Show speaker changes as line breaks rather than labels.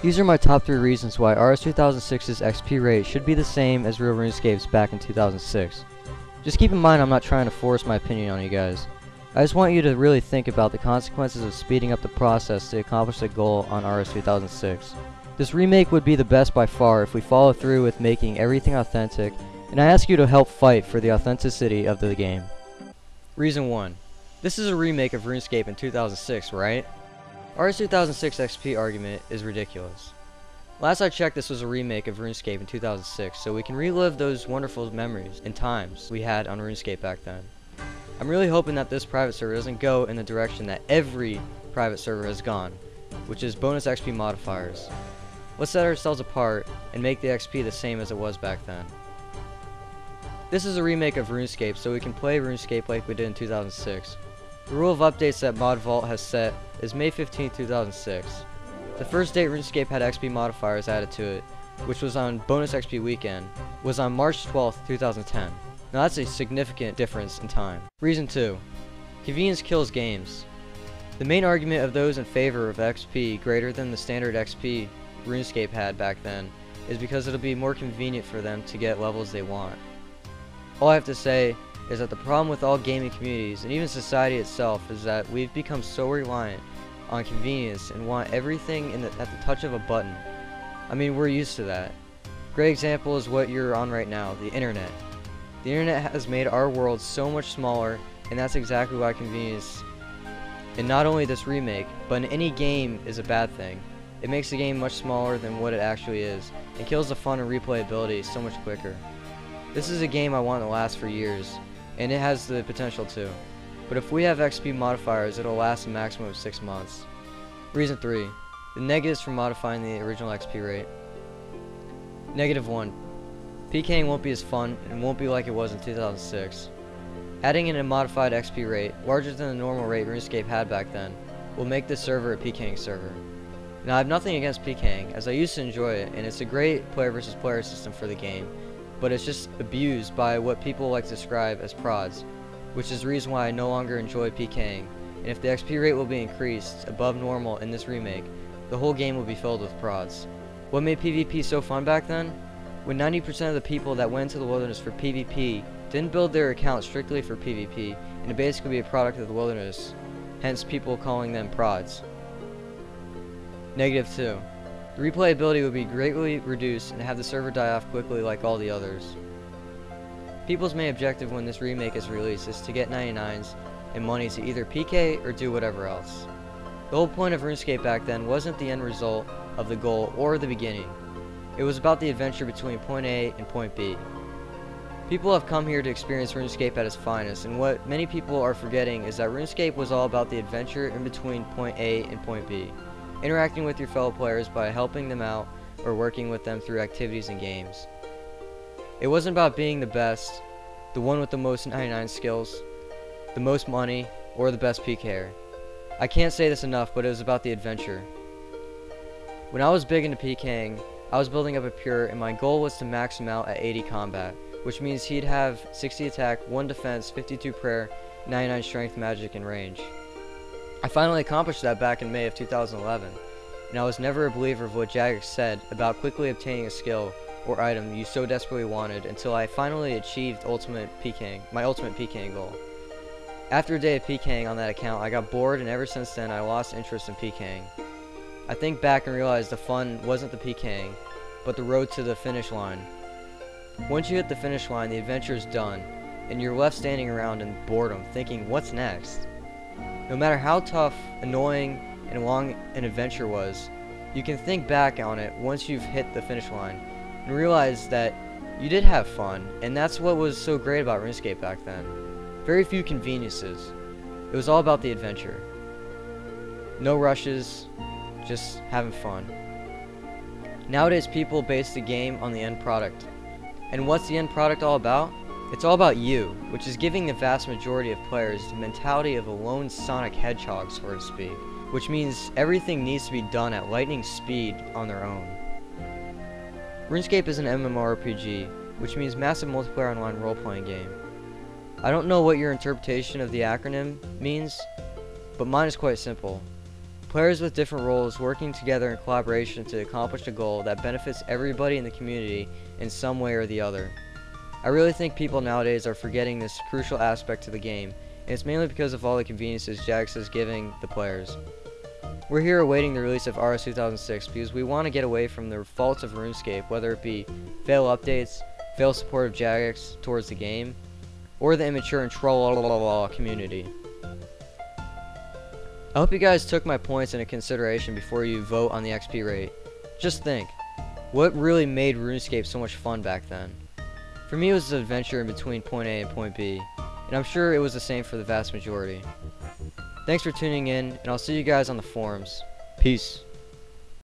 These are my top 3 reasons why RS 2006's XP rate should be the same as real RuneScape's back in 2006. Just keep in mind I'm not trying to force my opinion on you guys. I just want you to really think about the consequences of speeding up the process to accomplish the goal on RS 2006. This remake would be the best by far if we follow through with making everything authentic, and I ask you to help fight for the authenticity of the game. Reason 1. This is a remake of RuneScape in 2006, right? RS 2006 XP argument is ridiculous. Last I checked, this was a remake of RuneScape in 2006, so we can relive those wonderful memories and times we had on RuneScape back then. I'm really hoping that this private server doesn't go in the direction that every private server has gone, which is bonus XP modifiers. Let's set ourselves apart and make the XP the same as it was back then. This is a remake of RuneScape, so we can play RuneScape like we did in 2006. The rule of updates that Mod Vault has set is May 15, 2006. The first date RuneScape had XP modifiers added to it, which was on bonus XP weekend, was on March 12, 2010. Now that's a significant difference in time. Reason 2. Convenience kills games. The main argument of those in favor of XP greater than the standard XP RuneScape had back then is because it'll be more convenient for them to get levels they want. All I have to say is that the problem with all gaming communities, and even society itself, is that we've become so reliant on convenience and want everything at the touch of a button. I mean, we're used to that. Great example is what you're on right now, the internet. The internet has made our world so much smaller, and that's exactly why convenience, in not only this remake, but in any game, is a bad thing. It makes the game much smaller than what it actually is, and kills the fun and replayability so much quicker. This is a game I want to last for years, and it has the potential to. But if we have XP modifiers, it'll last a maximum of 6 months. Reason 3. The negatives for modifying the original XP rate. Negative 1. PKing won't be as fun and won't be like it was in 2006. Adding in a modified XP rate, larger than the normal rate RuneScape had back then, will make this server a PKing server. Now I have nothing against PKing, as I used to enjoy it, and it's a great player versus player system for the game, but it's just abused by what people like to describe as prods, which is the reason why I no longer enjoy PKing, and if the XP rate will be increased above normal in this remake, the whole game will be filled with prods. What made PvP so fun back then? When 90% of the people that went into the wilderness for PvP didn't build their account strictly for PvP, and it basically be a product of the wilderness, hence people calling them prods. Negative 2. The replayability would be greatly reduced and have the server die off quickly like all the others. People's main objective when this remake is released is to get 99s and money to either PK or do whatever else. The whole point of RuneScape back then wasn't the end result of the goal or the beginning. It was about the adventure between point A and point B. People have come here to experience RuneScape at its finest, and what many people are forgetting is that RuneScape was all about the adventure in between point A and point B. Interacting with your fellow players by helping them out or working with them through activities and games. It wasn't about being the best, the one with the most 99 skills, the most money, or the best PKer. I can't say this enough, but it was about the adventure. When I was big into PKing, I was building up a pure, and my goal was to max him out at 80 combat, which means he'd have 60 attack, 1 defense, 52 prayer, 99 strength, magic, and range. I finally accomplished that back in May of 2011, and I was never a believer of what Jagex said about quickly obtaining a skill or item you so desperately wanted until I finally achieved my ultimate PKing goal. After a day of PKing on that account, I got bored, and ever since then I lost interest in PKing. I think back and realized the fun wasn't the PKing, but the road to the finish line. Once you hit the finish line, the adventure is done, and you're left standing around in boredom thinking, what's next? No matter how tough, annoying, and long an adventure was, you can think back on it once you've hit the finish line and realize that you did have fun, and that's what was so great about RuneScape back then. Very few conveniences. It was all about the adventure. No rushes, just having fun. Nowadays people base the game on the end product. And what's the end product all about? It's all about you, which is giving the vast majority of players the mentality of a lone Sonic Hedgehog, so to speak, which means everything needs to be done at lightning speed on their own. RuneScape is an MMORPG, which means massive multiplayer online role-playing game. I don't know what your interpretation of the acronym means, but mine is quite simple. Players with different roles working together in collaboration to accomplish a goal that benefits everybody in the community in some way or the other. I really think people nowadays are forgetting this crucial aspect to the game, and it's mainly because of all the conveniences Jagex is giving the players. We're here awaiting the release of RS 2006 because we want to get away from the faults of RuneScape, whether it be fail updates, fail support of Jagex towards the game, or the immature and troll community. I hope you guys took my points into consideration before you vote on the XP rate. Just think, what really made RuneScape so much fun back then? For me, it was an adventure in between point A and point B, and I'm sure it was the same for the vast majority. Thanks for tuning in, and I'll see you guys on the forums. Peace.